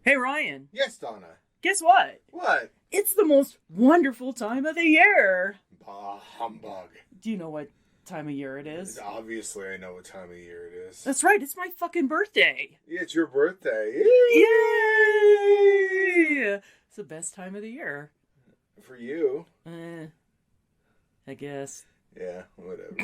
Hey, Ryan. Yes, Donna. Guess what? What? It's the most wonderful time of the year. Bah, humbug. Do you know what time of year it is? Obviously, I know what time of year it is. That's right. It's my fucking birthday. Yeah, it's your birthday. Yay! It's the best time of the year. For you. I guess. Yeah, whatever.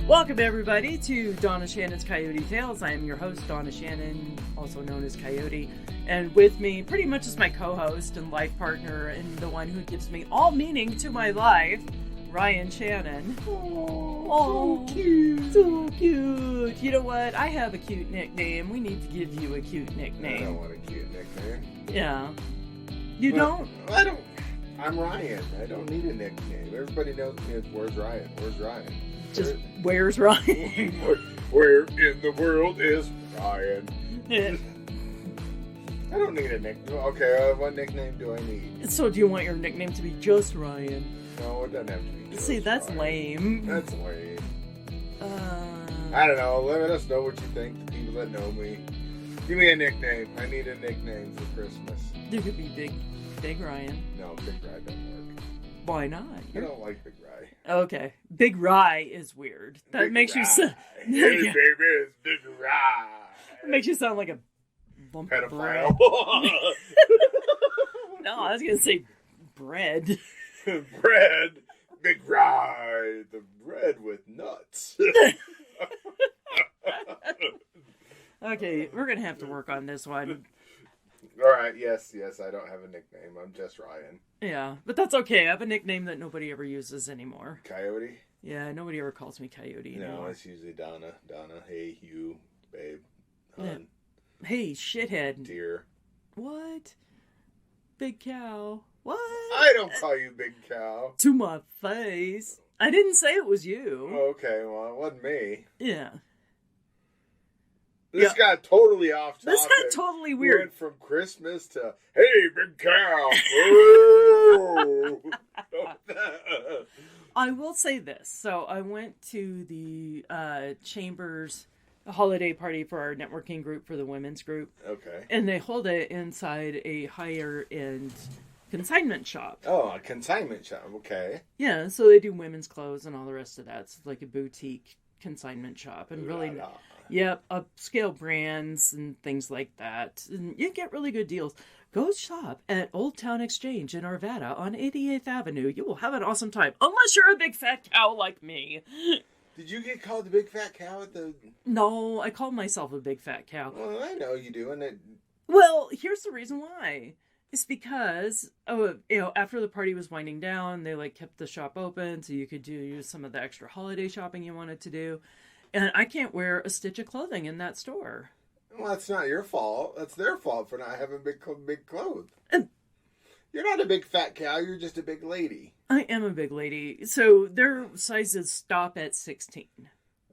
Welcome, everybody, to Donna Shannon's Coyote Tales. I am your host, Donna Shannon, also known as Coyote. And with me, pretty much as my co-host and life partner, and the one who gives me all meaning to my life, Ryan Shannon. Oh, so cute. So cute. You know what? I have a cute nickname. We need to give you a cute nickname. I don't want a cute nickname. Yeah. You don't? I don't. I'm Ryan. I don't need a nickname. Everybody knows me as Where's Ryan? Where's Ryan? Just, where's Ryan? Where in the world is Ryan? I don't need a nickname. Okay, what nickname do I need? So do you want your nickname to be just Ryan? No, it doesn't have to be just See, that's Ryan. lame. That's lame. I don't know. Let us know what you think, the people that know me. Give me a nickname. I need a nickname for Christmas. There could be Big Ryan. No, Big Rye don't work. Why not? I don't like Big Rye. Okay. Big Rye is weird. That Big makes Rye. you sound... Hey, baby, it's Big Rye. It makes you sound like a lump of bread. Pedophile. No, I was going to say bread. Bread. Big Rye. The bread with nuts. Okay, we're going to have to work on this one. All right, yes, I don't have a nickname. I'm just Ryan. Yeah, but that's okay. I have a nickname that nobody ever uses anymore. Coyote? Yeah, nobody ever calls me Coyote anymore. No, it's usually Donna. Donna, hey, you, babe, Yeah. hun, Hey, shithead. dear. What? Big cow. What? I don't call you Big Cow. To my face. I didn't say it was you. Okay, well, it wasn't me. Yeah. This got totally off topic. This got totally We weird. went from Christmas to, hey, Big Cow. Whoa. I will say this. So I went to the Chambers holiday party for our networking group for the women's group. Okay. And they hold it inside a higher end consignment shop. Oh, a consignment shop. Okay. Yeah, so they do women's clothes and all the rest of that. It's like a boutique consignment shop. And really, La, la. yeah, upscale brands and things like that. And you get really good deals. Go shop at Old Town Exchange in Arvada on 88th Avenue. You will have an awesome time. Unless you're a big fat cow like me. Did you get called the Big Fat Cow at the... No, I call myself a big fat cow. Well, I know you do, and it... Well, here's the reason why. It's because, after the party was winding down, they, kept the shop open so you could do some of the extra holiday shopping you wanted to do. And I can't wear a stitch of clothing in that store. Well, that's not your fault. That's their fault for not having big clothes. And You're not a big fat cow. You're just a big lady. I am a big lady. So their sizes stop at 16.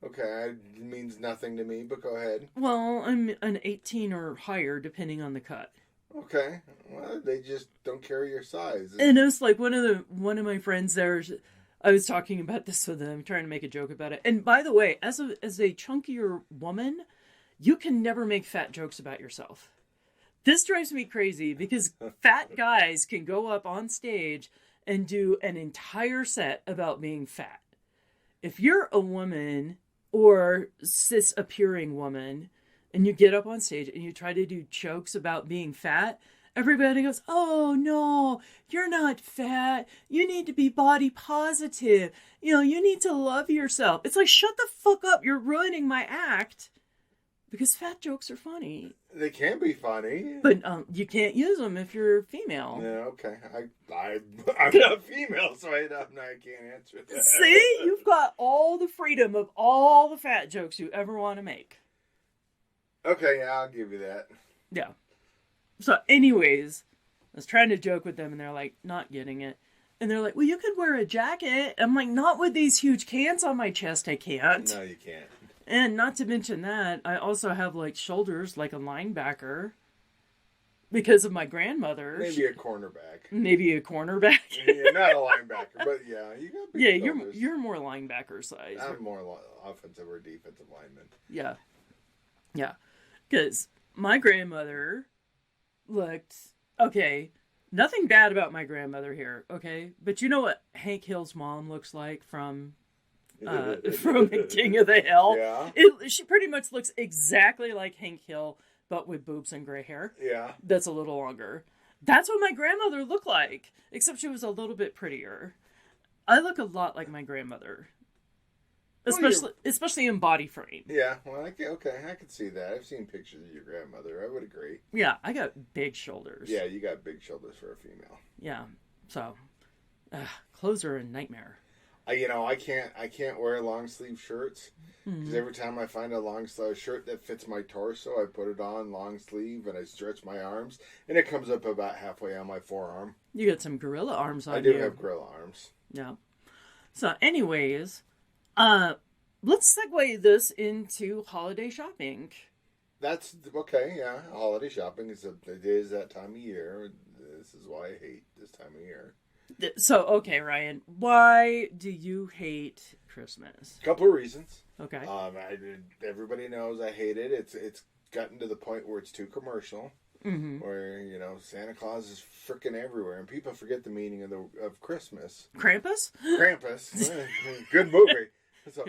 Okay, it means nothing to me, but go ahead. Well, I'm an 18 or higher, depending on the cut. Okay, well, they just don't carry your size. And it was like one of my friends there. I was talking about this with them, trying to make a joke about it. And by the way, as a chunkier woman, you can never make fat jokes about yourself. This drives me crazy because fat guys can go up on stage and do an entire set about being fat. If you're a woman or cis appearing woman and you get up on stage and you try to do jokes about being fat, everybody goes, oh no, you're not fat. You need to be body positive. You need to love yourself. It's like, shut the fuck up. You're ruining my act. Because fat jokes are funny. They can be funny. But you can't use them if you're female. Yeah, okay. I'm not female, so I can't answer that. See? You've got all the freedom of all the fat jokes you ever want to make. Okay, yeah, I'll give you that. Yeah. So anyways, I was trying to joke with them and they're like, not getting it. And they're like, well, you could wear a jacket. I'm like, not with these huge cans on my chest, I can't. No, you can't. And not to mention that, I also have shoulders like a linebacker. because of my grandmother. Maybe a cornerback. Maybe a cornerback. Yeah, not a linebacker, but yeah, you got big shoulders. you're more linebacker size. I'm more offensive or defensive lineman. Yeah. Yeah. Because my grandmother looked... Okay, nothing bad about my grandmother here, okay? But you know what Hank Hill's mom looks like from King of the Hill? Yeah. She pretty much looks exactly like Hank Hill, but with boobs and gray hair. Yeah. That's a little longer. That's what my grandmother looked like, except she was a little bit prettier. I look a lot like my grandmother. Especially in body frame. Yeah, well, I can see that. I've seen pictures of your grandmother. I would agree. Yeah, I got big shoulders. Yeah, you got big shoulders for a female. Yeah, so clothes are a nightmare. I can't wear long sleeve shirts because every time I find a long sleeve shirt that fits my torso, I put it on long sleeve and I stretch my arms, and it comes up about halfway on my forearm. You got some gorilla arms on you. I do have gorilla arms. Yeah. So, anyways. Let's segue this into holiday shopping. That's okay, yeah. Holiday shopping it is that time of year. This is why I hate this time of year. So, okay, Ryan, why do you hate Christmas? A couple of reasons. Okay. Everybody knows I hate it. It's gotten to the point where it's too commercial. Mm-hmm. Where Santa Claus is freaking everywhere, and people forget the meaning of Christmas. Krampus? Krampus, good movie. So,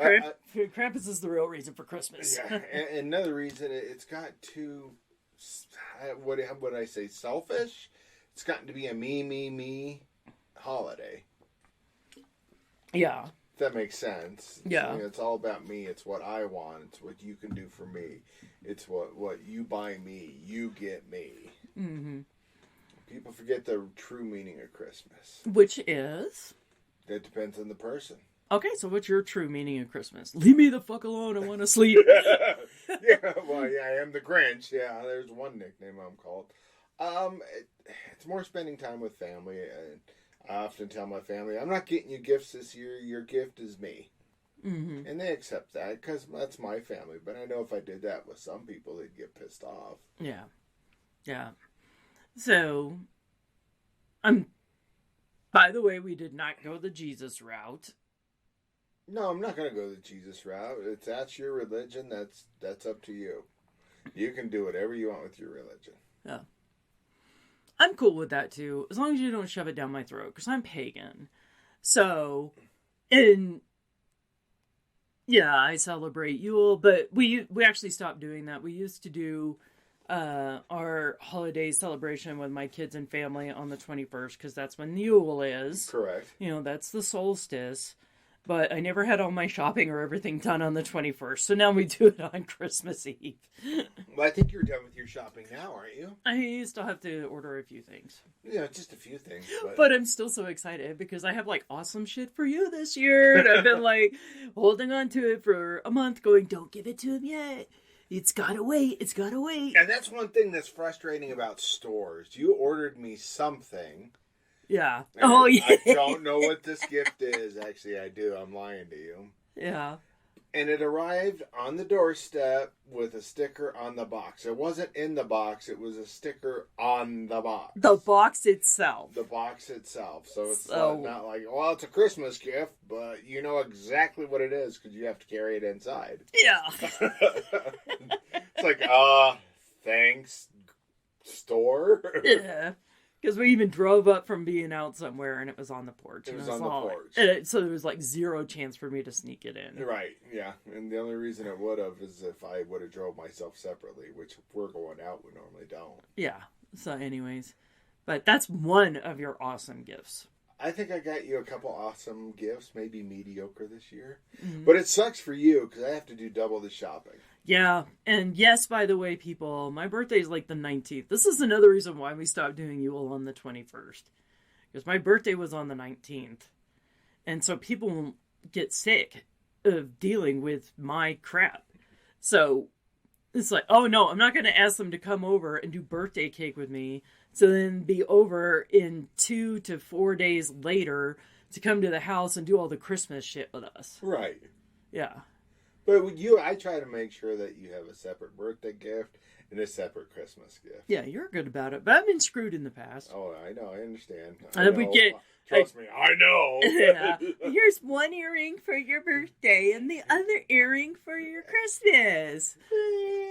Krampus is the real reason for Christmas. Yeah, and another reason it's got too, what would I say, selfish. It's gotten to be a me holiday. Yeah. If that makes sense. Yeah. It's all about me. It's what I want. It's what you can do for me. It's what you buy me. You get me. Mm-hmm. People forget the true meaning of Christmas. Which is? That depends on the person. Okay, so what's your true meaning of Christmas? Leave me the fuck alone. I want to sleep. Yeah, well, yeah, I am the Grinch. Yeah, there's one nickname I'm called. It's more spending time with family. I often tell my family, I'm not getting you gifts this year. Your gift is me. Mm-hmm. And they accept that because that's my family. But I know if I did that with some people, they'd get pissed off. Yeah. Yeah. So, by the way, we did not go the Jesus route. No, I'm not going to go the Jesus route. If that's your religion, that's up to you. You can do whatever you want with your religion. Yeah. I'm cool with that too, as long as you don't shove it down my throat, because I'm pagan. So, I celebrate Yule, but we actually stopped doing that. We used to do our holiday celebration with my kids and family on the 21st, because that's when Yule is. Correct. That's the solstice. But I never had all my shopping or everything done on the 21st. So now we do it on Christmas Eve. Well, I think you're done with your shopping now, aren't you? I still have to order a few things. Yeah, just a few things. But I'm still so excited because I have awesome shit for you this year. And I've been holding on to it for a month going, don't give it to him yet. It's gotta wait. It's gotta wait. And that's one thing that's frustrating about stores. You ordered me something. Yeah. Yeah. I don't know what this gift is. Actually, I do. I'm lying to you. Yeah. And it arrived on the doorstep with a sticker on the box. It wasn't in the box. It was a sticker on the box. The box itself. The box itself. So it's not like, well, it's a Christmas gift, but you know exactly what it is because you have to carry it inside. Yeah. It's like, thanks, store. Yeah. Because we even drove up from being out somewhere and it was on the porch. It was on the porch. So there was zero chance for me to sneak it in. Right, yeah. And the only reason it would have is if I would have drove myself separately, which if we're going out, we normally don't. Yeah. So anyways. But that's one of your awesome gifts. I think I got you a couple awesome gifts, maybe mediocre this year. Mm-hmm. But it sucks for you because I have to do double the shopping. Yeah, and yes, by the way, people, my birthday is the 19th. This is another reason why we stopped doing Yule on the 21st. Because my birthday was on the 19th. And so people get sick of dealing with my crap. So it's oh no, I'm not going to ask them to come over and do birthday cake with me. So then be over in 2 to 4 days later to come to the house and do all the Christmas shit with us. Right. Yeah. But with you, I try to make sure that you have a separate birthday gift and a separate Christmas gift. Yeah, you're good about it, but I've been screwed in the past. Oh, I know. I understand. We get. Trust me, I know. Yeah. Here's one earring for your birthday and the other earring for your Christmas.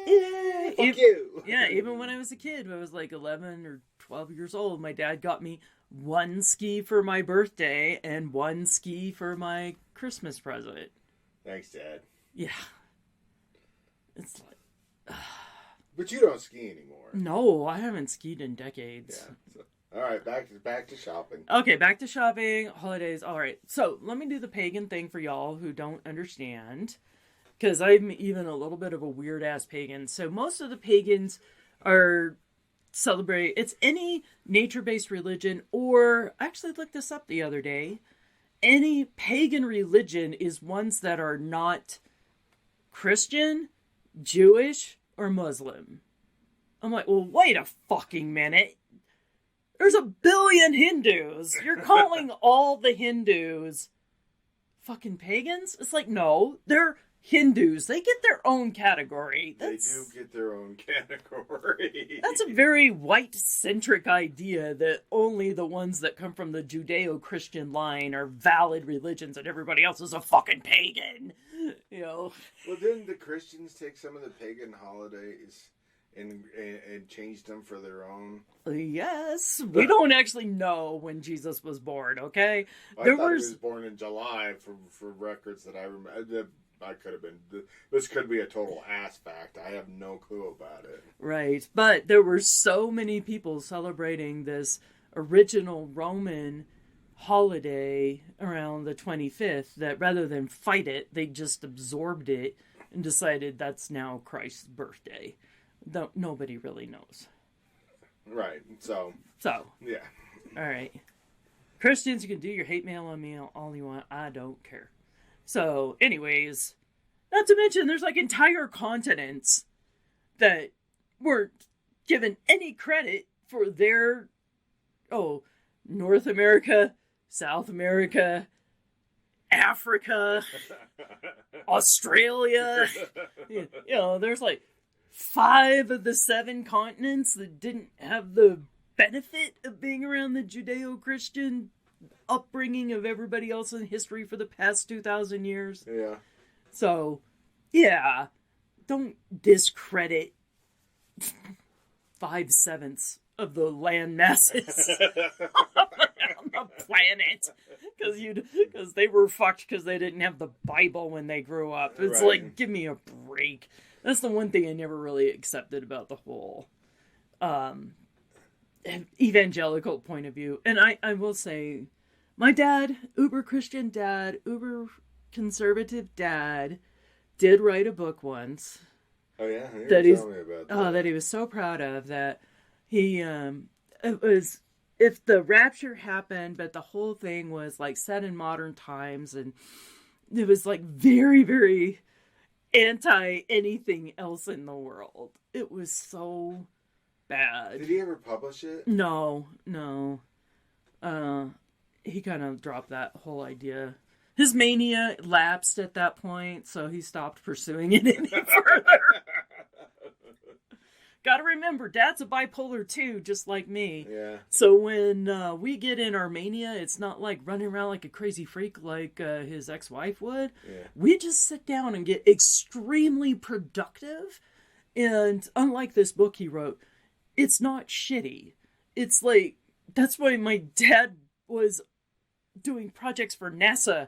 Yeah. Fuck you. Yeah, even when I was a kid, I was like 11 or 12 years old, my dad got me one ski for my birthday and one ski for my Christmas present. Thanks, Dad. Yeah. It's like... But you don't ski anymore. No, I haven't skied in decades. Yeah. So, all right, back to shopping. Okay, back to shopping, holidays. All right, so let me do the pagan thing for y'all who don't understand, because I'm even a little bit of a weird-ass pagan. So most of the pagans are celebrate. It's any nature-based religion, or I actually looked this up the other day. Any pagan religion is ones that are not Christian, Jewish, or Muslim. I'm like, well, wait a fucking minute. There's a billion Hindus. You're calling all the Hindus fucking pagans? It's like, no, they're Hindus. They get their own category. They do get their own category. That's a very white-centric idea that only the ones that come from the Judeo-Christian line are valid religions and everybody else is a fucking pagan. You know? Well, didn't the Christians take some of the pagan holidays and changed them for their own? Yes. We don't actually know when Jesus was born, okay? I thought he was born in July for records that I remember. I could have been. This could be a total ass fact. I have no clue about it. Right. But there were so many people celebrating this original Roman holiday around the 25th that rather than fight it, they just absorbed it and decided that's now Christ's birthday. Though nobody really knows. Right. So. Yeah. All right. Christians, you can do your hate mail on me all you want. I don't care. So, anyways, not to mention there's like entire continents that weren't given any credit for their, North America, South America, Africa, Australia. You know, there's like 5 of the 7 continents that didn't have the benefit of being around the Judeo-Christian upbringing of everybody else in history for the past 2,000 years. Yeah. So, yeah, don't discredit 5/7 of the land masses around the planet because they were fucked because they didn't have the Bible when they grew up. It's right. Like, give me a break. That's the one thing I never really accepted about the whole evangelical point of view. And I will say, my dad, uber Christian dad, uber conservative dad, did write a book once. Oh yeah, that tell me about that. Oh, that he was so proud of. That he it was, if the rapture happened, but the whole thing was like set in modern times, and it was like very, very anti anything else in the world. It was so bad. Did he ever publish it? No. He kind of dropped that whole idea. His mania lapsed at that point, so he stopped pursuing it any further. Gotta remember, Dad's a bipolar too, just like me. Yeah. So when we get in our mania, it's not like running around like a crazy freak like his ex-wife would. Yeah. We just sit down and get extremely productive. And unlike this book he wrote, it's not shitty. It's like, that's why my dad was doing projects for NASA,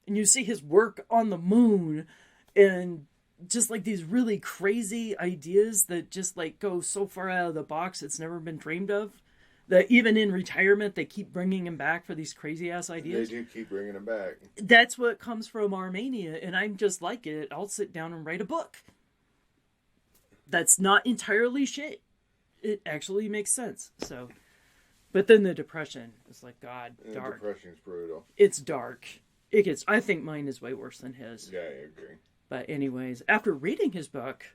and you see his work on the moon, and just like these really crazy ideas that just like go so far out of the box it's never been dreamed of, that even in retirement they keep bringing him back for these crazy ass ideas. They do keep bringing him back. That's what comes from Armenia, and I'm just like it. I'll sit down and write a book that's not entirely shit. It actually makes sense. So, but then the depression is like, God, dark. Depression's brutal. It's dark. It gets. I think mine is way worse than his. Yeah, I agree. But anyways, after reading his book,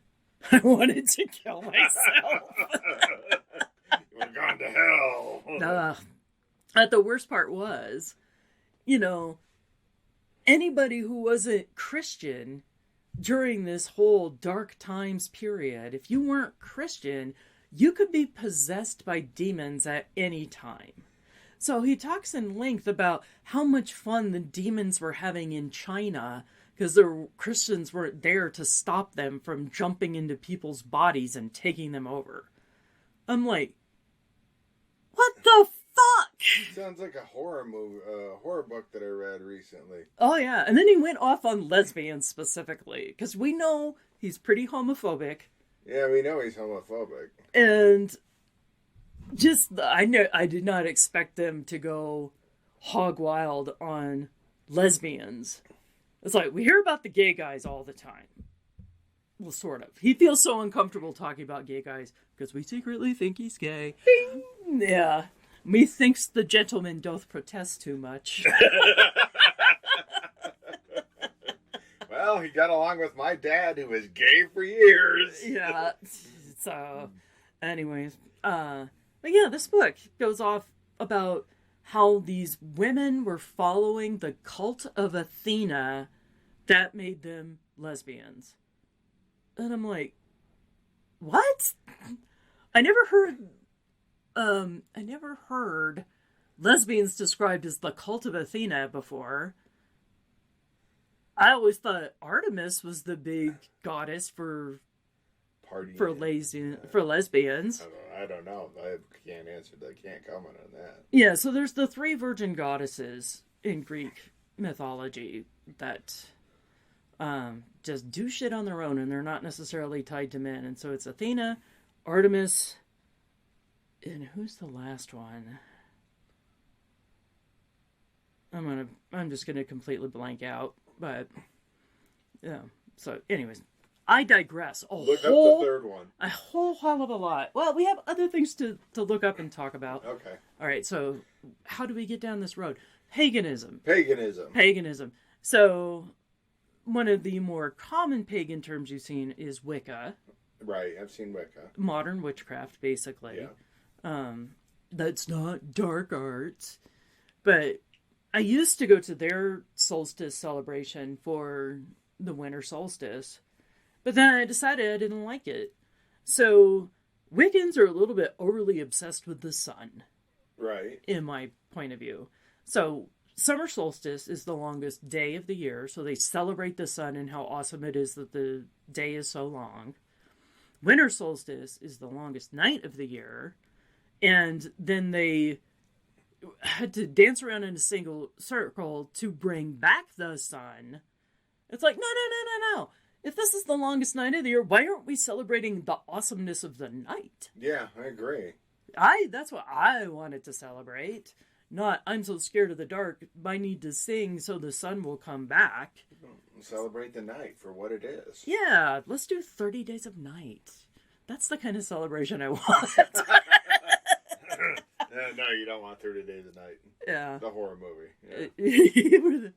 I wanted to kill myself. We're gone to hell. But the worst part was, anybody who wasn't Christian during this whole dark times period, if you weren't Christian, you could be possessed by demons at any time. So he talks in length about how much fun the demons were having in China because the Christians weren't there to stop them from jumping into people's bodies and taking them over. I'm like, what the fuck? Sounds like a horror movie, horror book that I read recently. Oh yeah, and then he went off on lesbians specifically because we know he's pretty homophobic. Yeah, we know he's homophobic. And just, I did not expect them to go hog wild on lesbians. It's like, we hear about the gay guys all the time. Well, sort of. He feels so uncomfortable talking about gay guys because we secretly think he's gay. Bing! Yeah. Methinks the gentleman doth protest too much. Well, he got along with my dad, who was gay for years. Yeah. So, anyways. But yeah, this book goes off about how these women were following the cult of Athena that made them lesbians. And I'm like, what? I never heard lesbians described as the cult of Athena before. I always thought Artemis was the big goddess for lesbians. I don't know. I can't answer that. I can't comment on that. Yeah, so there's the 3 virgin goddesses in Greek mythology that just do shit on their own, and they're not necessarily tied to men. And so it's Athena, Artemis, and who's the last one? I'm just gonna completely blank out, but yeah. So, anyways, I digress. Look up the third one. A whole hell of a lot. Well, we have other things to look up and talk about. Okay. All right. So, how do we get down this road? Paganism. So, one of the more common pagan terms you've seen is Wicca. Right, I've seen Wicca. Modern witchcraft, basically. Yeah. That's not dark arts. But I used to go to their solstice celebration for the winter solstice. But then I decided I didn't like it. So, Wiccans are a little bit overly obsessed with the sun. Right. In my point of view. So, summer solstice is the longest day of the year, so they celebrate the sun and how awesome it is that the day is so long. Winter solstice is the longest night of the year, and then they had to dance around in a single circle to bring back the sun. It's like, no. If this is the longest night of the year, why aren't we celebrating the awesomeness of the night? Yeah, I agree. That's what I wanted to celebrate. Not, I'm so scared of the dark, I need to sing so the sun will come back. Celebrate the night for what it is. Yeah, let's do 30 Days of Night. That's the kind of celebration I want. No, you don't want 30 Days of Night. Yeah. The horror movie. Yeah.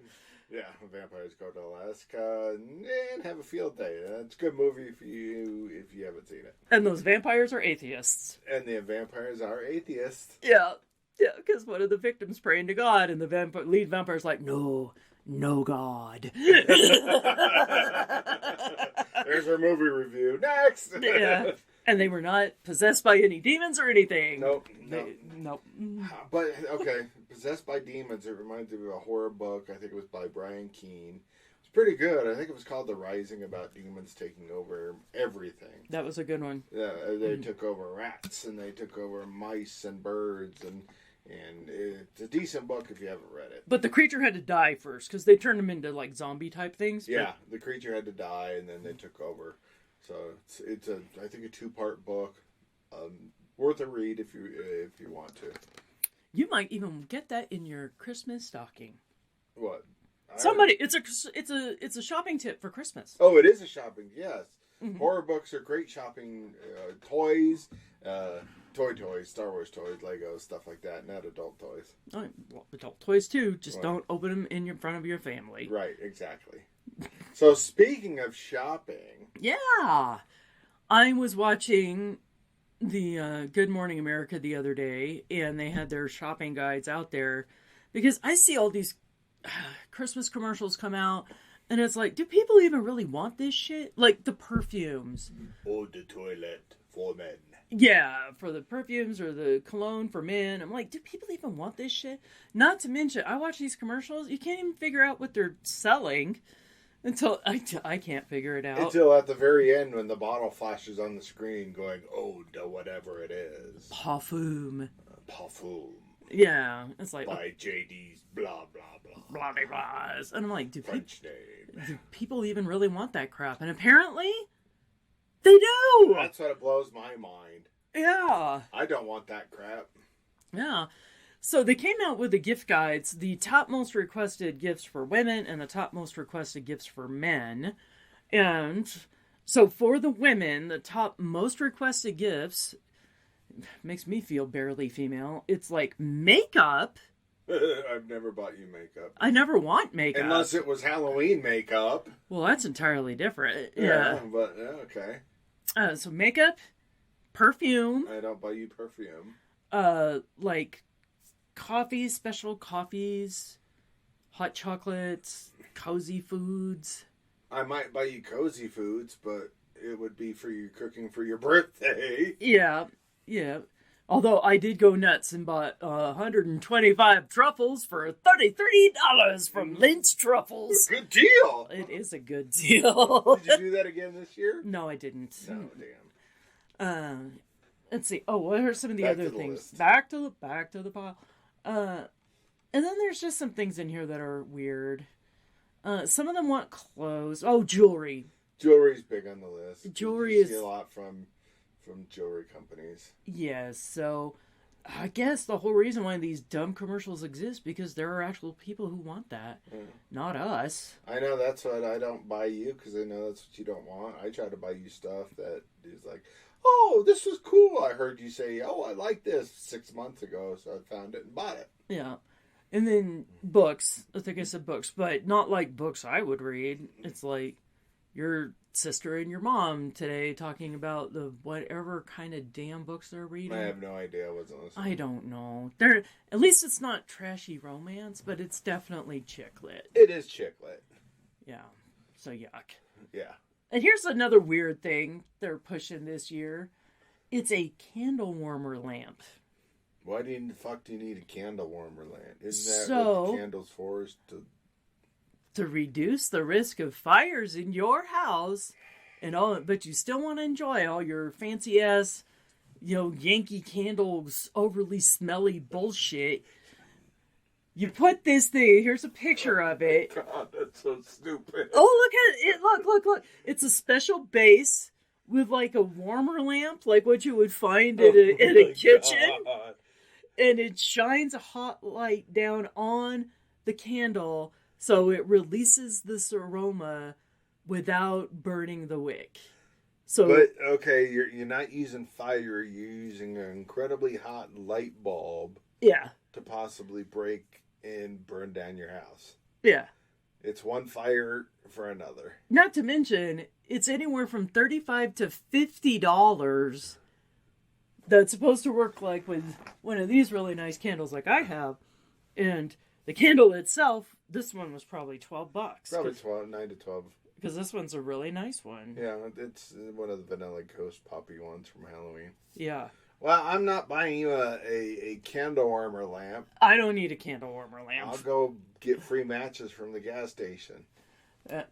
Yeah, vampires go to Alaska and have a field day. It's a good movie if you haven't seen it. And those vampires are atheists. And the vampires are atheists. Yeah, because one of the victims praying to God, and the lead vampire's like, no God. There's our movie review. Next! Yeah. And they were not possessed by any demons or anything. Nope. But, okay, Possessed by Demons, it reminds me of a horror book. I think it was by Brian Keene. It's pretty good. I think it was called The Rising, about demons taking over everything. That was a good one. Yeah, they took over rats, and they took over mice and birds, and it's a decent book if you haven't read it. But the creature had to die first, because they turned them into, like, zombie-type things. Yeah, the creature had to die, and then they took over. So it's I think a 2-part book, worth a read if you want to. You might even get that in your Christmas stocking. What? It's a shopping tip for Christmas. Oh, it is a shopping. Yes, mm-hmm. Horror books are great shopping. Toys, toys, Star Wars toys, Legos, stuff like that. Not adult toys. Oh, well, adult toys too. Just don't open them in front of your family. Right. Exactly. So speaking of shopping, yeah, I was watching the Good Morning America the other day, and they had their shopping guides out there because I see all these Christmas commercials come out, And it's like, do people even really want this shit? Like the perfumes. Eau de toilette for men. Yeah, for the perfumes or the cologne for men. I'm like, do people even want this shit? Not to mention, I watch these commercials. You can't even figure out what they're selling until I can't figure it out. Until at the very end when the bottle flashes on the screen going, oh, to whatever it is. Parfum. Parfum. Yeah, it's like By JD's blah, blah, blah. blah, blah, blah. And I'm like, French name. do people even really want that crap? And apparently, they do! That's what blows my mind. Yeah. I don't want that crap. Yeah. So they came out with the gift guides, the top most requested gifts for women and the top most requested gifts for men. And so for the women, the top most requested gifts, makes me feel barely female, it's like makeup. I've never bought you makeup. I never want makeup. Unless it was Halloween makeup. Well, that's entirely different. Yeah, but okay. So makeup, perfume. I don't buy you perfume. Like coffees, special coffees, hot chocolates, cozy foods. I might buy you cozy foods, but it would be for you cooking for your birthday. Yeah. Although I did go nuts and bought 125 truffles for $33 from Lynch Truffles. Good deal. It is a good deal. Did you do that again this year? No, I didn't. No, damn. Let's see. Oh, what are some of the Back other to the things? list. Back to the pile. And then there's just some things in here that are weird. Some of them want clothes. Oh, jewelry. Jewelry's big on the list. Jewelry you is see a lot from jewelry companies. Yes, so I guess the whole reason why these dumb commercials exist because there are actual people who want that, not us. I know that's what I don't buy you because I know that's what you don't want. I try to buy you stuff that is like, oh, this was cool. I heard you say, oh, I like this 6 months ago, so I found it and bought it. Yeah. And then books. I think I said books, but not like books I would read. It's like your sister and your mom today talking about the whatever kind of damn books they're reading. I have no idea. I wasn't listening. I don't know. They're at least it's not trashy romance, but it's definitely chick lit. It is chick lit. Yeah. So yuck. Yeah. And here's another weird thing they're pushing this year. It's a candle warmer lamp. Why the fuck do you need a candle warmer lamp? Isn't that what the candle's for? Is to reduce the risk of fires in your house and all, but you still want to enjoy all your fancy ass, Yankee candles, overly smelly bullshit. You put this thing, here's a picture of it. God, that's so stupid. Oh, look at it. Look. It's a special base with like a warmer lamp, like what you would find in a kitchen. God. And it shines a hot light down on the candle so it releases this aroma without burning the wick. But okay, you're not using fire, you're using an incredibly hot light bulb. Yeah. To possibly break and burn down your house. Yeah. It's one fire for another. Not to mention, it's anywhere from $35 to $50. That's supposed to work like with one of these really nice candles like I have. And the candle itself, this one was probably $12. Probably 9 to 12. Because this one's a really nice one. Yeah, it's one of the Vanilla Coast poppy ones from Halloween. Yeah. Well, I'm not buying you a candle warmer lamp. I don't need a candle warmer lamp. I'll go get free matches from the gas station. I'll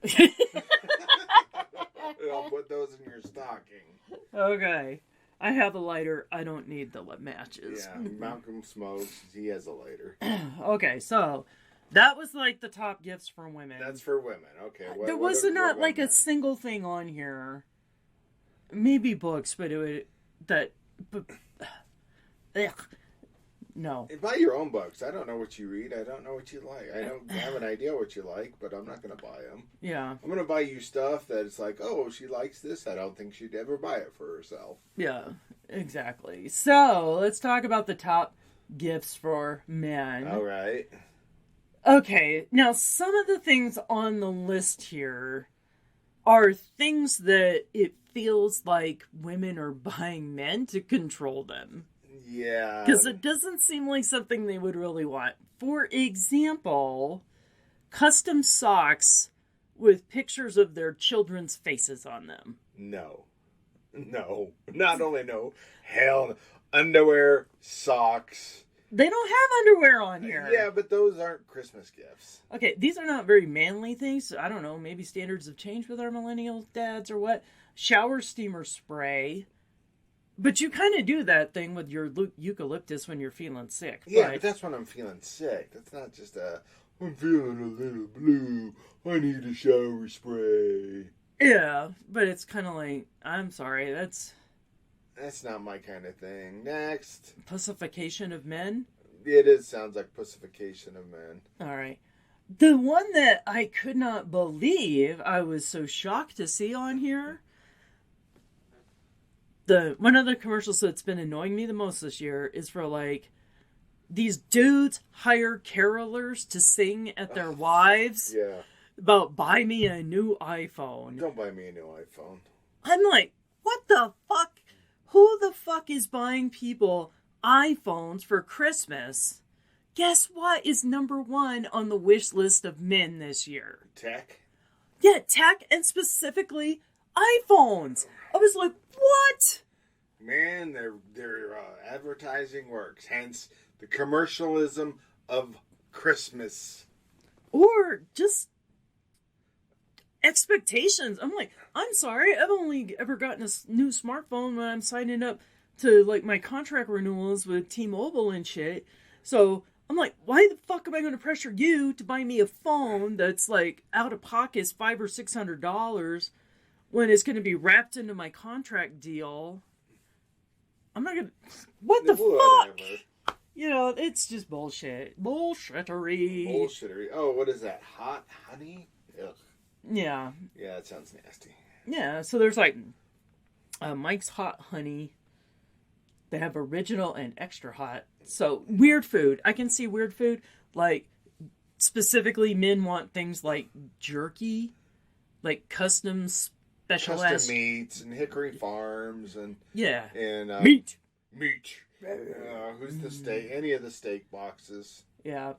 put those in your stocking. Okay. I have a lighter. I don't need the matches. Yeah, Malcolm smokes. He has a lighter. Okay, so that was like the top gifts for women. That's for women. Okay. There was not like a single thing on here. Maybe books, but it would no. Buy your own books. I don't know what you read. I don't know what you like. I don't have an idea what you like, but I'm not going to buy them. Yeah. I'm going to buy you stuff that it's like, oh, she likes this. I don't think she'd ever buy it for herself. Yeah, exactly. So let's talk about the top gifts for men. All right. Okay, now some of the things on the list here are things that it feels like women are buying men to control them. Yeah. Because it doesn't seem like something they would really want. For example, custom socks with pictures of their children's faces on them. No. No. Not only no. Hell no. Underwear, socks. They don't have underwear on here. Yeah, but those aren't Christmas gifts. Okay, these are not very manly things. I don't know, maybe standards have changed with our millennial dads or what. Shower steamer spray. But you kind of do that thing with your eucalyptus when you're feeling sick. Yeah, but that's when I'm feeling sick. That's not just I'm feeling a little blue. I need a shower spray. Yeah, but it's kind of like, I'm sorry, that's not my kind of thing. Next. pussification of men. It sounds like pussification of men. All right. The one that I could not believe, I was so shocked to see on here. One of the commercials that's been annoying me the most this year is for like these dudes hire carolers to sing at their wives about buy me a new iPhone. Don't buy me a new iPhone. I'm like, what the fuck? Who the fuck is buying people iPhones for Christmas? Guess what is number one on the wish list of men this year? Tech? Yeah, tech and specifically iPhones. I was like, what? Man, their advertising works. Hence, the commercialism of Christmas. Or just expectations. I'm like, I'm sorry, I've only ever gotten a new smartphone when I'm signing up to like my contract renewals with T-Mobile and shit. So I'm like, why the fuck am I going to pressure you to buy me a phone that's like out of pocket is $500 or $600 when it's going to be wrapped into my contract deal? I'm not going to... What the fuck? You know, it's just bullshit. Bullshittery. Oh, what is that? Hot honey? Ugh. Yeah. Yeah, that sounds nasty. Yeah, so there's like Mike's Hot Honey. They have original and extra hot. So, weird food. I can see weird food. Like, specifically, men want things like jerky, like custom meats and Hickory Farms and... Yeah. And, meat. Who's the steak? Any of the steak boxes. Yeah.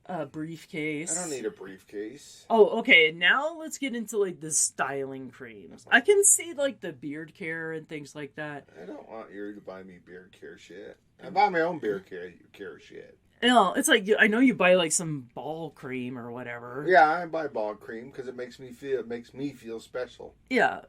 A briefcase. I don't need a briefcase. Oh, okay. Now let's get into like the styling creams. I can see like the beard care and things like that. I don't want you to buy me beard care shit. I buy my own beard care shit. No, it's like I know you buy like some ball cream or whatever. Yeah, I buy ball cream because it makes me feel special. Yeah.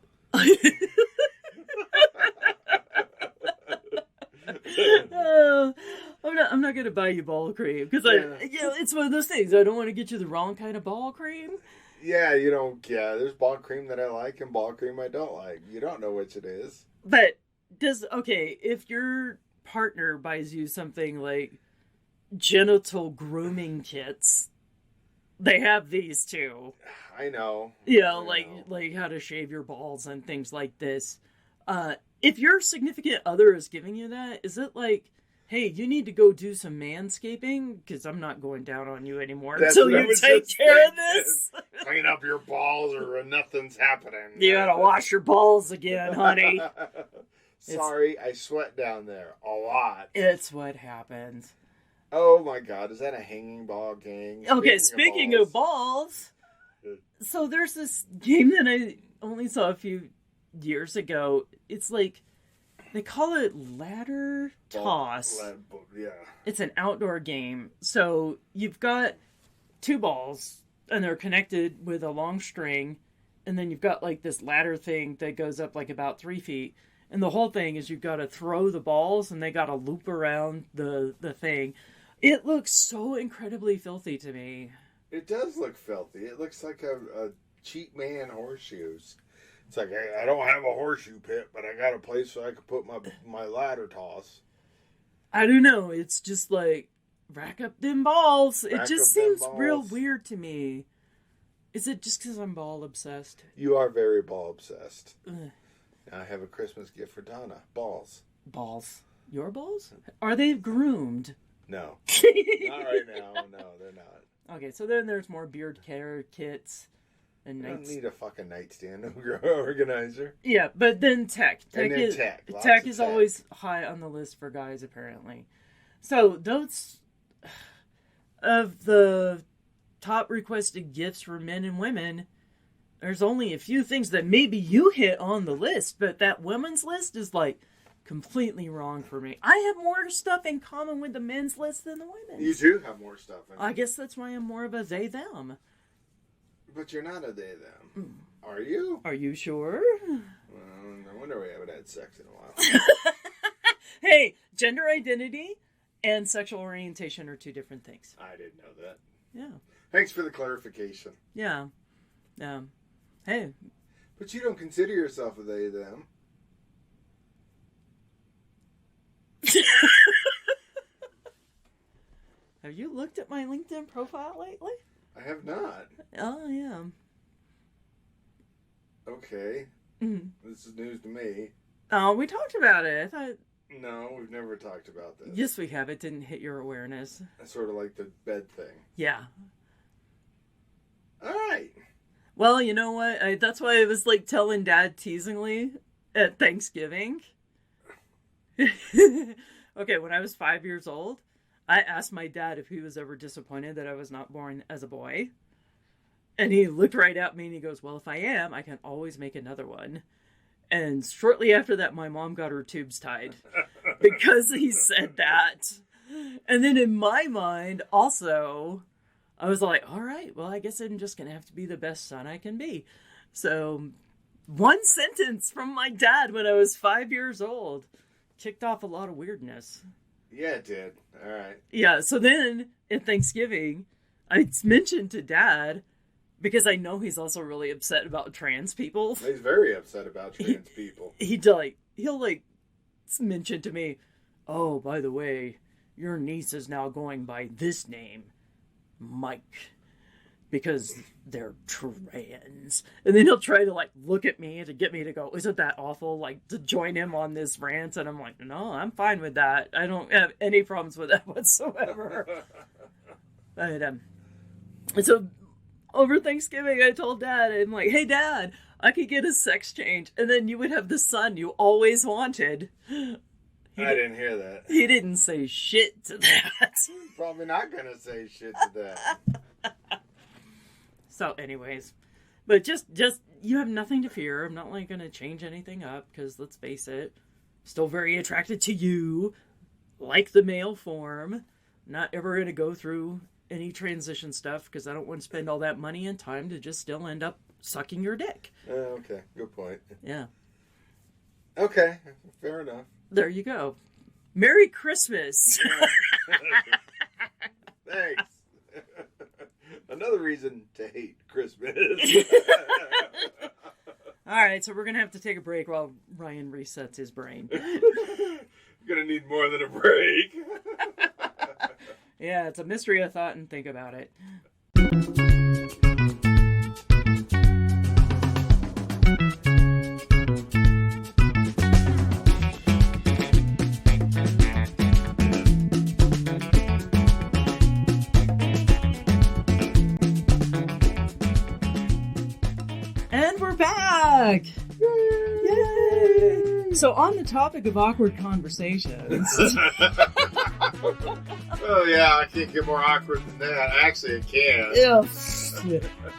I'm not gonna buy you ball cream because it's one of those things. I don't want to get you the wrong kind of ball cream. Yeah, there's ball cream that I like and ball cream I don't like. You don't know which it is. But if your partner buys you something like genital grooming kits, they have these too. I know. Like how to shave your balls and things like this. If your significant other is giving you that, is it like, hey, you need to go do some manscaping? Because I'm not going down on you anymore until you take care of this. Clean up your balls or nothing's happening. You gotta wash your balls again, honey. Sorry, I sweat down there a lot. It's what happens. Oh my god, is that a hanging ball gang? Okay, speaking of balls, so there's this game that I only saw a few years ago. It's like, they call it ladder toss. Yeah. It's an outdoor game. So you've got two balls, and they're connected with a long string, and then you've got like this ladder thing that goes up like about 3 feet. And the whole thing is you've got to throw the balls, and they got to loop around the thing. It looks so incredibly filthy to me. It does look filthy. It looks like a cheap man horseshoes. It's like, I don't have a horseshoe pit, but I got a place so I can put my ladder toss. I don't know. It's just like, rack up them balls. It just seems real weird to me. Is it just because I'm ball obsessed? You are very ball obsessed. I have a Christmas gift for Donna. Balls. Balls. Your balls? Are they groomed? No. Not right now. No, they're not. Okay, so then there's more beard care kits. And I don't need a fucking nightstand organizer. Yeah, but then tech. Tech is tech. Always high on the list for guys, apparently. So those of the top requested gifts for men and women, there's only a few things that maybe you hit on the list, but that women's list is like completely wrong for me. I have more stuff in common with the men's list than the women's. You do have more stuff in I guess that's why I'm more of a they-them. But you're not a they-them. Are you? Are you sure? Well, no wonder we haven't had sex in a while. Hey, gender identity and sexual orientation are two different things. I didn't know that. Yeah. Thanks for the clarification. Yeah. Hey. But you don't consider yourself a they-them. Have you looked at my LinkedIn profile lately? I have not. Oh, yeah. Okay. Mm. This is news to me. Oh, we talked about it. I thought... No, we've never talked about this. Yes, we have. It didn't hit your awareness. That's sort of like the bed thing. Yeah. All right. Well, you know what? That's why I was like telling Dad teasingly at Thanksgiving. Okay, when I was 5 years old, I asked my dad if he was ever disappointed that I was not born as a boy. And he looked right at me and he goes, well, if I am, I can always make another one. And shortly after that, my mom got her tubes tied because he said that. And then in my mind, also, I was like, all right, well, I guess I'm just going to have to be the best son I can be. So one sentence from my dad when I was 5 years old kicked off a lot of weirdness. Yeah, it did. All right. Yeah, so then at Thanksgiving, I mentioned to Dad, because I know he's also really upset about trans people. He's very upset about trans people. He'll mention to me, oh, by the way, your niece is now going by this name, Mike, because they're trans. And then he'll try to look at me to get me to go, isn't that awful? To join him on this rant. And I'm like, no, I'm fine with that. I don't have any problems with that whatsoever. But, so over Thanksgiving, I told Dad, I'm like, hey, Dad, I could get a sex change, and then you would have the son you always wanted. I didn't hear that. He didn't say shit to that. Probably not going to say shit to that. So, anyways, but just you have nothing to fear. I'm not going to change anything up, because let's face it, still very attracted to you, like the male form. Not ever going to go through any transition stuff, because I don't want to spend all that money and time to just still end up sucking your dick. Okay, good point. Yeah. Okay, fair enough. There you go. Merry Christmas. Thanks. Another reason to hate Christmas. All right, so we're going to have to take a break while Ryan resets his brain. Gonna need more than a break. Yeah, it's a mystery of thought, and think about it. And we're back! Yay! So on the topic of awkward conversations... Oh yeah, I can't get more awkward than that. Actually, it can. Yeah.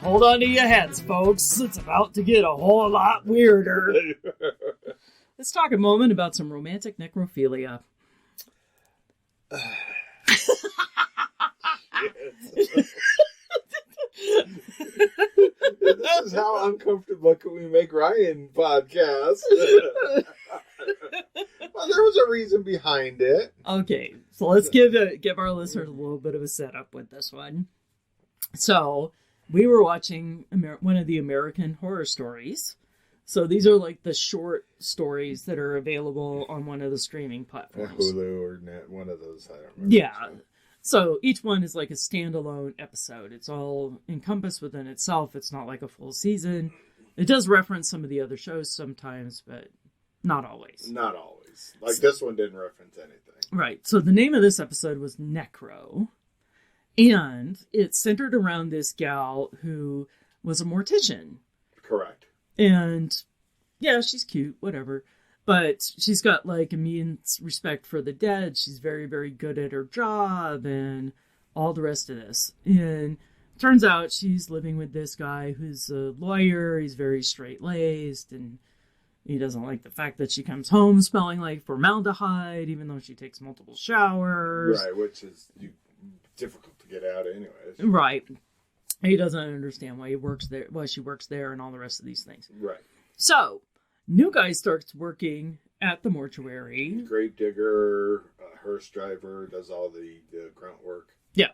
Hold on to your hats, folks. It's about to get a whole lot weirder. Let's talk a moment about some romantic necrophilia. This is how uncomfortable can we make Ryan podcast. Well, there was a reason behind it. Okay, so let's give our listeners a little bit of a setup with this one. So, we were watching one of the American Horror Stories. So these are the short stories that are available on one of the streaming platforms. Hulu or Net, one of those. I don't remember. Yeah. So each one is a standalone episode. It's all encompassed within itself. It's not like a full season. It does reference some of the other shows sometimes, but not always. Not always. This one didn't reference anything. Right. So the name of this episode was Necro. And it centered around this gal who was a mortician. Correct. And, yeah, she's cute, whatever. But she's got, immense respect for the dead. She's very, very good at her job and all the rest of this. And turns out she's living with this guy who's a lawyer. He's very straight-laced, and he doesn't like the fact that she comes home smelling like formaldehyde, even though she takes multiple showers. Right, which is difficult to get out anyways. Right. He doesn't understand why he works there, why she works there, and all the rest of these things. Right. So, new guy starts working at the mortuary. Grave digger, hearse driver, does all the grunt work. Yeah.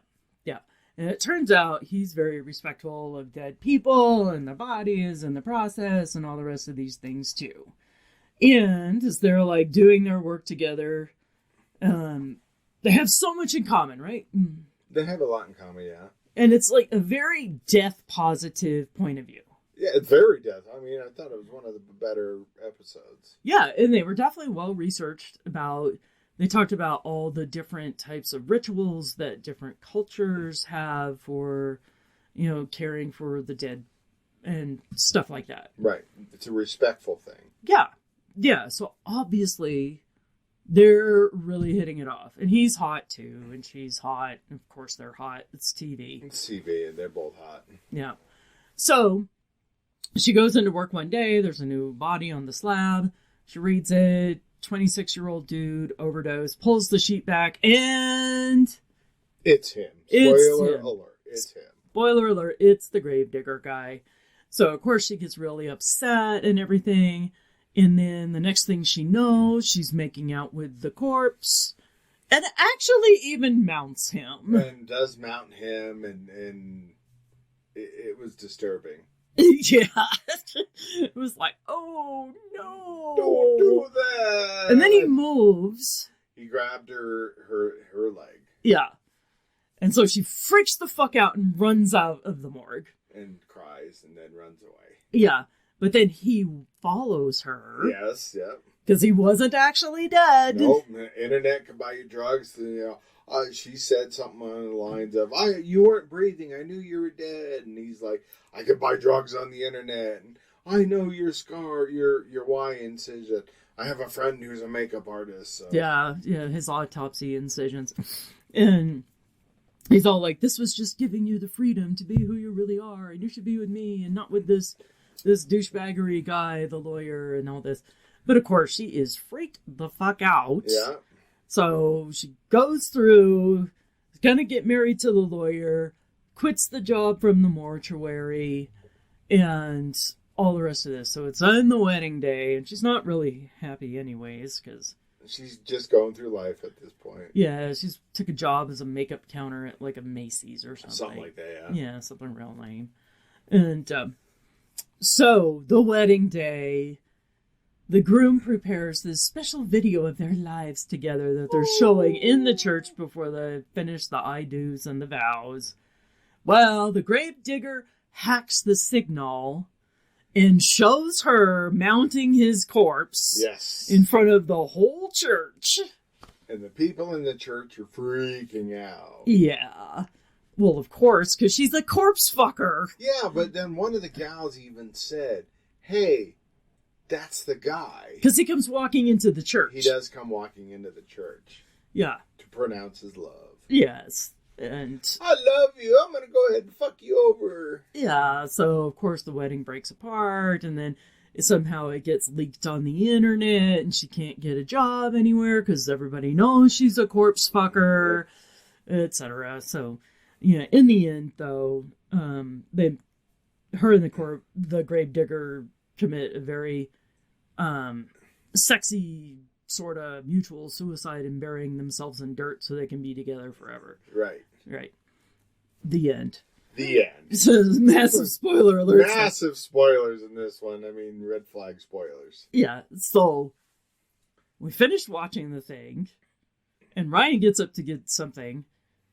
And it turns out he's very respectful of dead people and their bodies and the process and all the rest of these things too. And as they're like doing their work together, they have so much in common, right? They have a lot in common, yeah. And it's like a very death positive point of view. Yeah, it's very death. I mean, I thought it was one of the better episodes. Yeah, and they were definitely well researched about. They talked about all the different types of rituals that different cultures have for, caring for the dead and stuff like that. Right. It's a respectful thing. Yeah. So obviously they're really hitting it off. And he's hot too. And she's hot. And of course they're hot. It's TV. It's TV and they're both hot. Yeah. So she goes into work one day. There's a new body on the slab. She reads it. 26-year-old dude overdose, pulls the sheet back, and it's him. Spoiler alert. It's him. Spoiler alert, it's the gravedigger guy. So, of course, she gets really upset and everything. And then the next thing she knows, she's making out with the corpse and actually even mounts him. And does mount him, and it was disturbing. Yeah. It was like, oh, no. Don't do that. And then he moves. He grabbed her leg. Yeah. And so she freaks the fuck out and runs out of the morgue. And cries and then runs away. Yeah. But then he follows her. Yes, yep. Because he wasn't actually dead. Nope. The internet can buy you drugs. And, she said something on the lines of, you weren't breathing. I knew you were dead. And he's like, I could buy drugs on the internet. And I know your scar, your Y incision. I have a friend who's a makeup artist. So. Yeah, his autopsy incisions. And he's all like, this was just giving you the freedom to be who you really are. And you should be with me and not with this douchebaggery guy, the lawyer, and all this. But of course, she is freaked the fuck out. Yeah. So she goes through, is going to get married to the lawyer, quits the job from the mortuary, and all the rest of this. So it's on the wedding day, and she's not really happy anyways, because... She's just going through life at this point. Yeah, she's took a job as a makeup counter at like a Macy's or something. Something like that, yeah. Yeah, something real lame. And so, the wedding day... The groom prepares this special video of their lives together that they're showing in the church before they finish the I do's and the vows. Well, the gravedigger hacks the signal and shows her mounting his corpse in front of the whole church. And the people in the church are freaking out. Yeah. Well, of course, because she's a corpse fucker. Yeah, but then one of the gals even said, hey... That's the guy. Because he comes walking into the church. He does come walking into the church. Yeah. To pronounce his love. Yes. And... I love you. I'm going to go ahead and fuck you over. Yeah. So, of course, the wedding breaks apart. And then somehow it gets leaked on the internet. And she can't get a job anywhere because everybody knows she's a corpse fucker. Etc. So, yeah. In the end, though, her and the gravedigger commit a very sexy sort of mutual suicide and burying themselves in dirt so they can be together forever. Right. The end. So massive spoiler alert. Massive spoilers in this one. I mean, red flag spoilers. Yeah. So we finished watching the thing and Ryan gets up to get something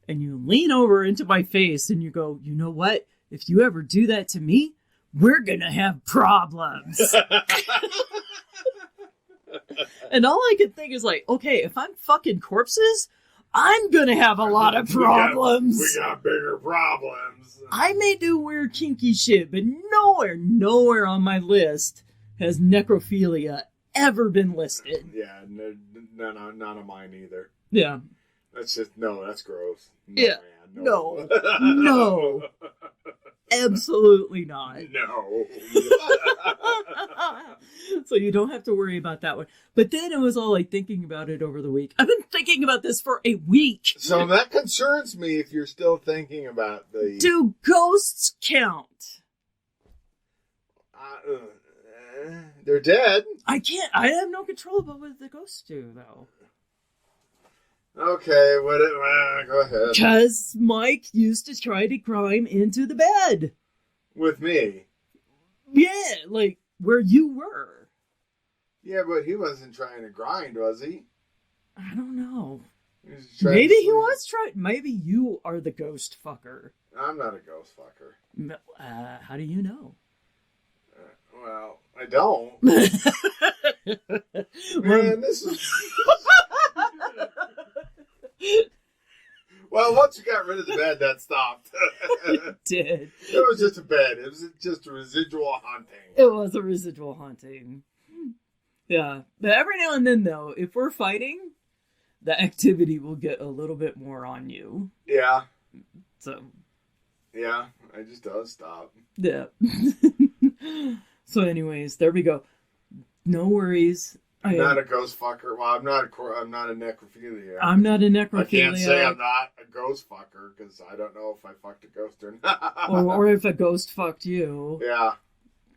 and you lean over into my face and you go, you know what? If you ever do that to me, we're gonna have problems. And all I could think is like, okay, if I'm fucking corpses, I'm gonna have a lot of problems. We got bigger problems. I may do weird kinky shit, but nowhere on my list has necrophilia ever been listed. Yeah, no, not on mine either. Yeah. That's just, that's gross. No, yeah. Man, no. Absolutely not. No. So you don't have to worry about that one. But then I was all like thinking about it over the week. I've been thinking about this for a week. So that concerns me if you're still thinking about the... Do ghosts count? They're dead. I have no control about what the ghosts do, though. Okay, go ahead. Because Mike used to try to climb into the bed. With me? Yeah, like where you were. Yeah, but he wasn't trying to grind, was he? I don't know. Maybe he was trying. Maybe you are the ghost fucker. I'm not a ghost fucker. How do you know? Well, I don't. Man, this is... Well, once you got rid of the bed, that stopped. It did. It was just a bed. It was just a residual haunting. It was a residual haunting. Yeah. But every now and then, though, if we're fighting, the activity will get a little bit more on you. Yeah. So. Yeah, it just does stop. Yeah. So anyways, there we go. No worries. I'm not a ghost fucker. Well, I'm not a necrophilia. I'm not a necrophilia. I can't say I'm not a ghost fucker because I don't know if I fucked a ghost or not. or if a ghost fucked you. Yeah.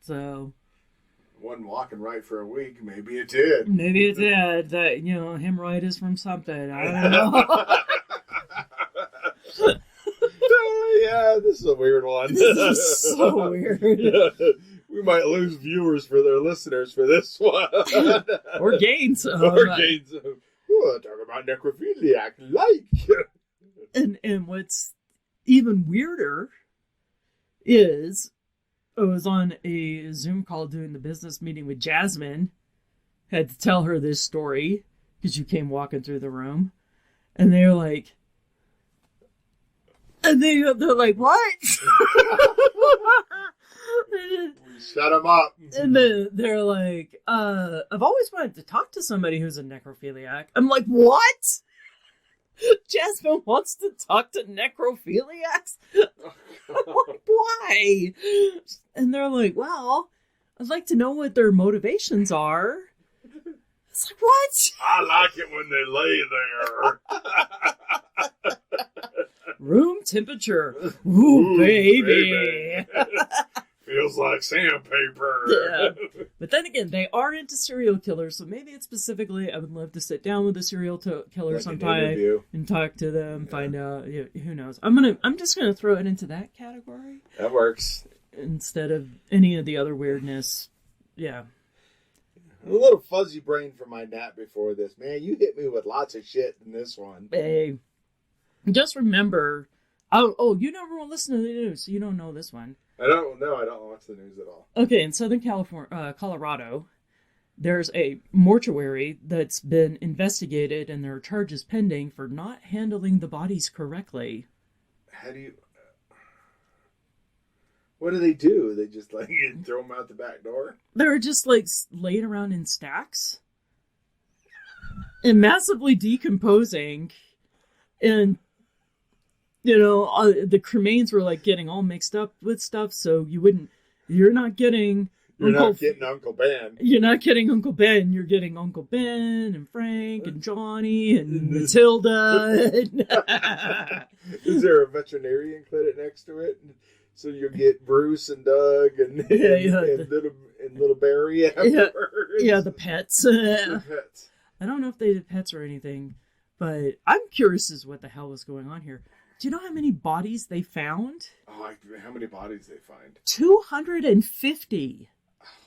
So. Wasn't walking right for a week. Maybe it did. Maybe it did. That, hemorrhoiditis from something. I don't know. Yeah, this is a weird one. This is so weird. We might lose viewers for their listeners for this one. Or gains. Or gains. Talk about necrophiliac like. And what's even weirder is I was on a Zoom call doing the business meeting with Jasmine. Had to tell her this story because you came walking through the room. And they're like... And they're like, what? Shut them up. And then they're like, I've always wanted to talk to somebody who's a necrophiliac. I'm like, what? Jasmine wants to talk to necrophiliacs? I'm like, why? And they're like, well, I'd like to know what their motivations are. It's like, what? I like it when they lay there. Room temperature. Ooh, baby. Feels like sandpaper. Yeah. But then again, they are into serial killers, so maybe it's specifically, I would love to sit down with a serial killer like sometime and talk to them, find out, who knows. I'm just going to throw it into that category. That works. Instead of any of the other weirdness. Yeah. A little fuzzy brain from my nap before this. Man, you hit me with lots of shit in this one. Hey. Just remember, you never will listen to the news, so you don't know this one. I don't watch the news at all. Okay, in Southern Colorado, there's a mortuary that's been investigated and there are charges pending for not handling the bodies correctly. What do? They just throw them out the back door? They're just laid around in stacks and massively decomposing. And the cremains were getting all mixed up with stuff, so you're not getting Uncle Ben. You're not getting Uncle Ben. You're getting Uncle Ben and Frank and Johnny and Matilda. Is there a veterinarian clinic next to it? So you'll get Bruce and Doug and little Barry afterwards. Yeah, the pets. The pets. I don't know if they did pets or anything, but I'm curious as what the hell was going on here. Do you know how many bodies they found? Oh, how many bodies they find? 250.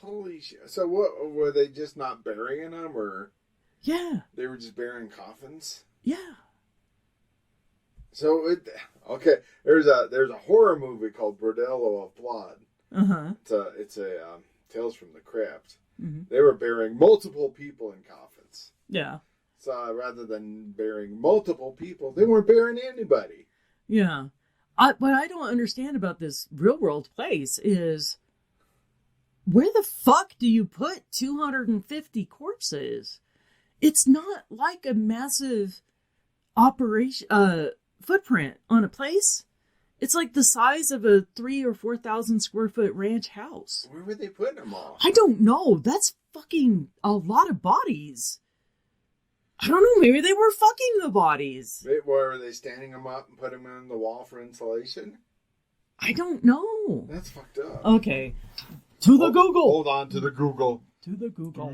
Holy shit. So what, were they just not burying them, or? Yeah. They were just burying coffins? Yeah. So, there's a horror movie called Bordello of Blood. Uh-huh. It's a Tales from the Crypt. Mm-hmm. They were burying multiple people in coffins. Yeah. So rather than burying multiple people, they weren't burying anybody. Yeah. What I don't understand about this real world place is, where the fuck do you put 250 corpses? It's not like a massive operation footprint on a place. It's like the size of a 3,000 or 4,000 square foot ranch house. Where were they putting them all? I don't know. That's fucking a lot of bodies. I don't know. Maybe they were fucking the bodies. Were they standing them up and putting them on the wall for insulation? I don't know. That's fucked up. Okay. To the Google. Hold on to the Google. To the Google.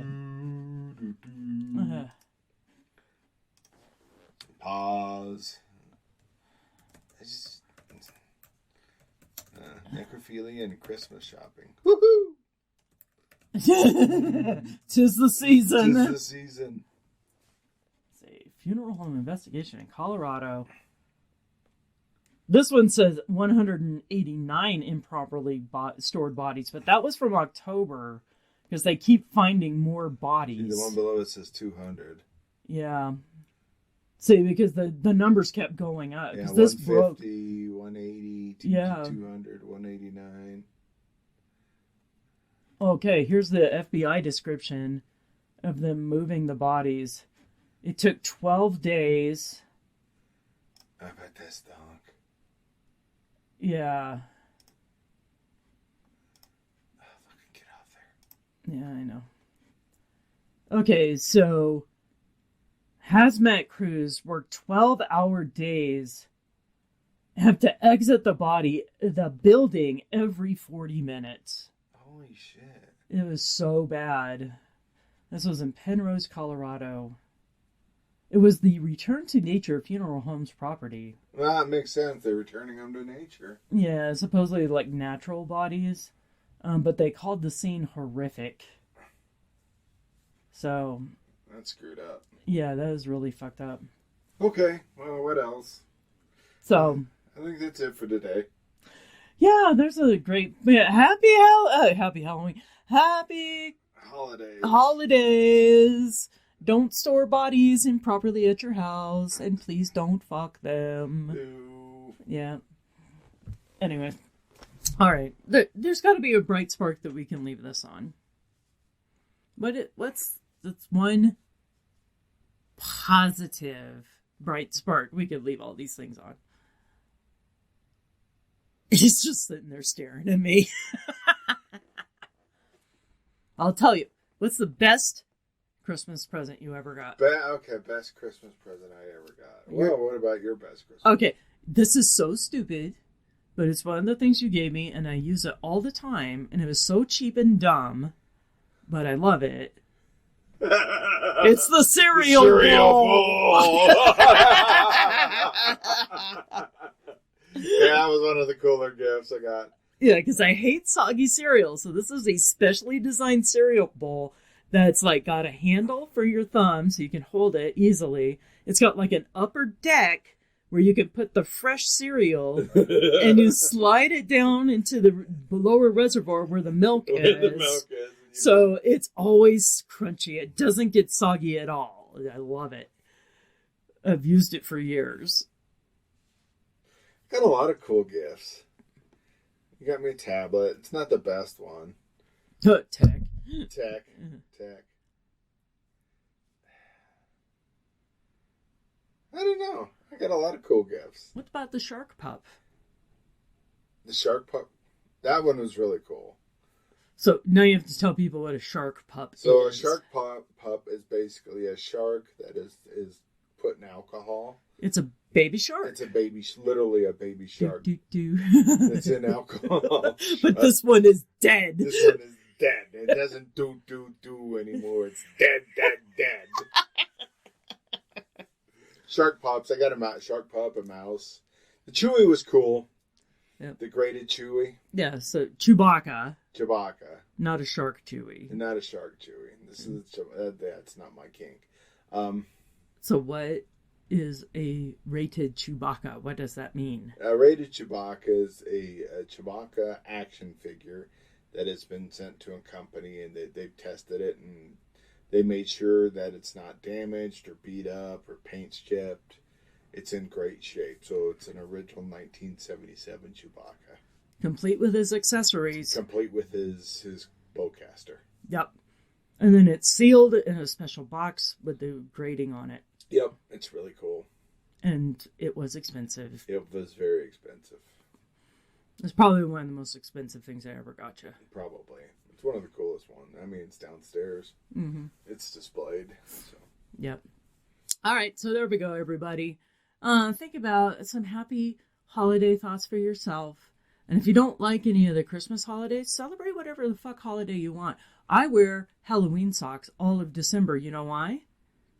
Pause. Necrophilia and Christmas shopping. Woohoo! Tis the season. Tis the season. It's a funeral home investigation in Colorado. This one says 189 improperly stored bodies, but that was from October because they keep finding more bodies. The one below it says 200. Yeah. See, because the numbers kept going up. Yeah, This 150, 180, Yeah. 200, 189. Okay, here's the FBI description of them moving the bodies. It took 12 days. I bet that stunk. Yeah. Oh, fucking get out there. Yeah, I know. Okay, so hazmat crews work 12-hour days, have to exit the building every 40 minutes. Holy shit. It was so bad. This was in Penrose, Colorado. It was the Return to Nature Funeral Homes property. Well, that makes sense. They're returning them to nature. Yeah, supposedly like natural bodies, but they called the scene horrific. So... That's screwed up. Yeah, that is really fucked up. Okay, well, what else? So... I think that's it for today. Yeah, there's a great... Happy Halloween. Happy... Holidays. Don't store bodies improperly at your house, and please don't fuck them. No. Yeah. Anyway. Alright. There's got to be a bright spark that we can leave this on. What's one positive bright spark we could leave all these things on? He's just sitting there staring at me. I'll tell you. What's the best Christmas present you ever got? Best Christmas present I ever got. Well, what about your best Christmas? Okay, this is so stupid, but it's one of the things you gave me, and I use it all the time, and it was so cheap and dumb, but I love it. It's the cereal bowl. Yeah, that was one of the cooler gifts I got. Yeah, because I hate soggy cereal, so this is a specially designed cereal bowl that's like got a handle for your thumb so you can hold it easily. It's got like an upper deck where you can put the fresh cereal and you slide it down into the lower reservoir where the milk is. So it's always crunchy. It doesn't get soggy at all. I love it. I've used it for years. Got a lot of cool gifts. You got me a tablet. It's not the best one. Tech. I don't know. I got a lot of cool gifts. What about the shark pup? The shark pup? That one was really cool. So now you have to tell people what a shark pup is. So a shark pup is basically a shark that is put in alcohol. It's a baby shark? It's a baby, literally a baby shark. Do. It's in alcohol. But this one is dead. This one is dead. It doesn't do anymore. It's dead. Shark pups. I got a shark pup, a mouse. The Chewy was cool. Yep. The grated Chewy. Yeah, so Chewbacca. Not a shark Chewy. Not a shark Chewy. This is that's not my kink. So what is a rated Chewbacca? What does that mean? A rated Chewbacca is a Chewbacca action figure that has been sent to a company, and they've tested it, and they made sure that it's not damaged or beat up or paint's chipped. It's in great shape. So it's an original 1977 Chewbacca. Complete with his accessories. Complete with his bowcaster. Yep. And then it's sealed in a special box with the grading on it. Yep. It's really cool. And it was expensive. It was very expensive. It's probably one of the most expensive things I ever got you. Probably. It's one of the coolest ones. I mean, it's downstairs. Mm-hmm. It's displayed. So. Yep. All right, so there we go, everybody. Think about some happy holiday thoughts for yourself. And if you don't like any of the Christmas holidays, celebrate whatever the fuck holiday you want. I wear Halloween socks all of December. You know why?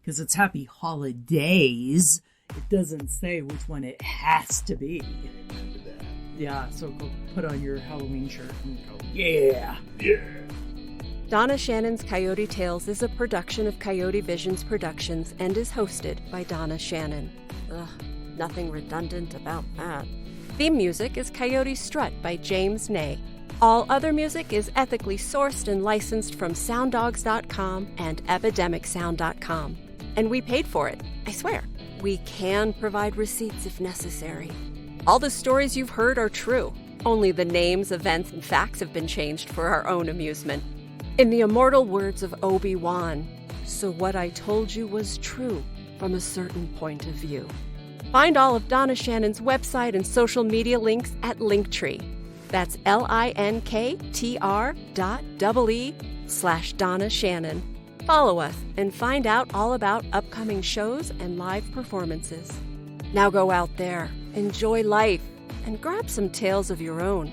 Because it's happy holidays. It doesn't say which one it has to be. Yeah, so go put on your Halloween shirt and go, yeah. Yeah. Donna Shannon's Coyote Tales is a production of Coyote Visions Productions and is hosted by Donna Shannon. Ugh, nothing redundant about that. Theme music is Coyote Strut by James Ney. All other music is ethically sourced and licensed from sounddogs.com and epidemicsound.com. And we paid for it, I swear. We can provide receipts if necessary. All the stories you've heard are true. Only the names, events, and facts have been changed for our own amusement. In the immortal words of Obi-Wan, so what I told you was true from a certain point of view. Find all of Donna Shannon's website and social media links at Linktree. That's linktr.ee/Donna Shannon. Follow us and find out all about upcoming shows and live performances. Now go out there, enjoy life, and grab some tales of your own.